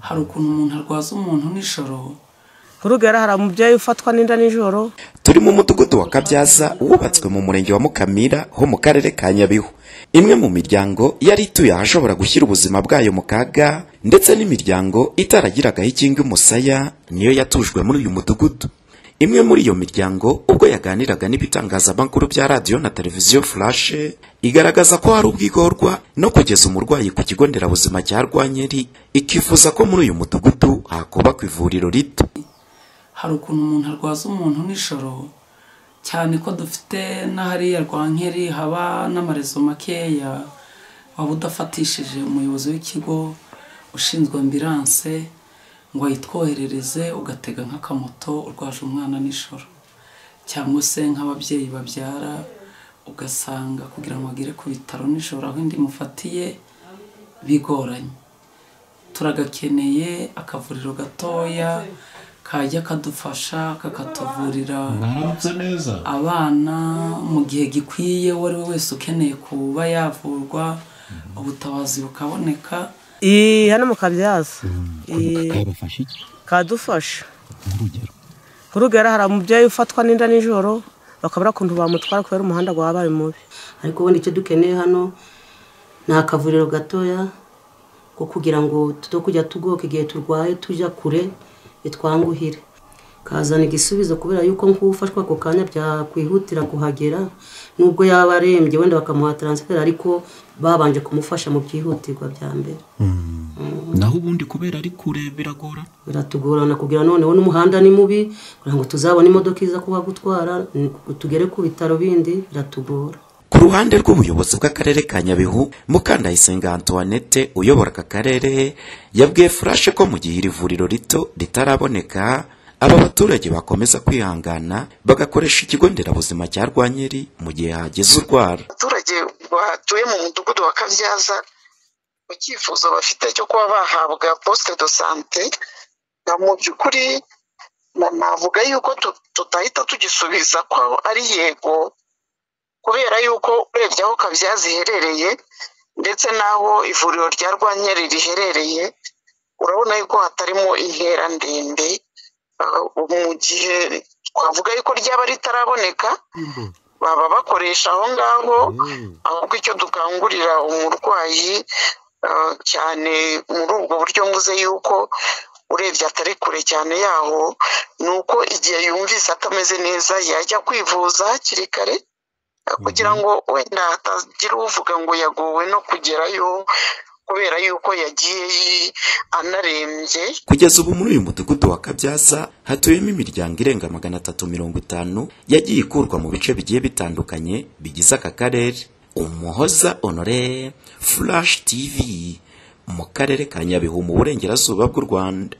hari ukuntu umuntu arwaza umuntu nijoro. Urugero hari umubyeyi ufatwa n'inda nijoro. Turi mu mudugudu wa Kabyaza wubatswe mu murenge wa Mukamira ho mu karere ka Nyabihu. Imwe mu miryango yari ituye ahashobora gushyira ubuzima bwayo mu kaga, ndetse n'imiryango itaragiragaho ikinga umusaya niyo yatujwe muri uyu mudugudu. Imwe muri iyo miryango ubwo yaganiraga n'ibitangazamakuru bya radio na televiziyo Flash igaragaza ko hari ubwigorwa no kugeza umurwayi ku kigo nderabuzima cya Rwankeri, ikifuza ko muri uyu mudugudu hakubakwa ivuriro rito. Hari ukuntu umuntu arwaza umuntu nijoro, cyane ko dufite n'ahariya Rwankeri haba n'amarezo makeya, waba udafatishije umuyobozi w'ikigo ushinzwe ambulance ngo ayitwoherereze, ugatega nk'akamoto urwaje umwana nijoro, cyangwa se nk'ababyeyi babyara ugasanga kugira ngo agere ku bitaro nijoro aho indi mufatiye bigoranye. Turagakeneye akavuriro gatoya kajya kadufasha kakatuvurira abana mu gihe gikwiye, uwo ari we wese ukeneye kuba yavurwa ubutabazi bukaboneka. Hano mu Kabyaza kadufasha. Urugero hari umubyeyi ufatwa n'inda nijoro bakabura kuntu bamutwara kubera umuhanda wabaye mubi. Ariko ubundi icyo dukeneye hano ni akavuriro gatoya ko kugira ngo kujya tugoka igihe turwaye tujya kure bitwanguhire, kazana igisubizo kubera yuko nk'ufashwa ako kanya byakwihutira kuhagera, nubwo yaba arembye wenda bakamuha transfer ariko babanje kumufasha mu byihutirwa bya mbere. Naho ubundi kubera ari kure biratugorana kugira noneho n'umuhanda ni mubi kugira ngo tuzabone imodoka iza kuba gutwara tugere ku bitaro bindi biratugora. Ku ruhande rw'ubuyobozi bw'akarere ka Nyabihu, Mukandayisenga Antoinette uyobora aka karere yabwiye Flash ko mu gihe iri vuriro rito ritaraboneka aba baturage bakomeza kwihangana bagakoresha ikigo nderabuzima cya Rwankeri mu gihe hageze urwara. Abaturage batuye mu mudugudu wa Kabyaza mu cyifuzo bafite cyo kuba bahabwa poste de santé, mu by'ukuri navuga yuko tutahita tugisubiza ko ari yego, kubera yuko urebye aho Kabyaza iherereye ndetse n'aho ivuriro rya Rwankeri riherereye urabona yuko hatarimo intera ndende. Mu gihe twavuga yuko ryaba ritaraboneka baba bakoresha aho ngaho, ahubwo icyo dukangurira umurwayi cyane muri ubwo buryo mvuze yuko urebye atari kure cyane yaho, ni uko igihe yumvise atameze neza yajya kwivuza hakiri kare kugira ngo wenda hatagira uvuga ngo yagowe no kugerayo kubera yuko yagiye anarembye. Kugeza ubu muri uyu mudugudu wa Kabyaza hatuyemo imiryango irenga 350 yagiye ikurwa mu bice bigiye bitandukanye bigize aka karere. Umuhoza Honore, Flash TV, mu karere ka Nyabihu mu burengerazuba bw'u Rwanda.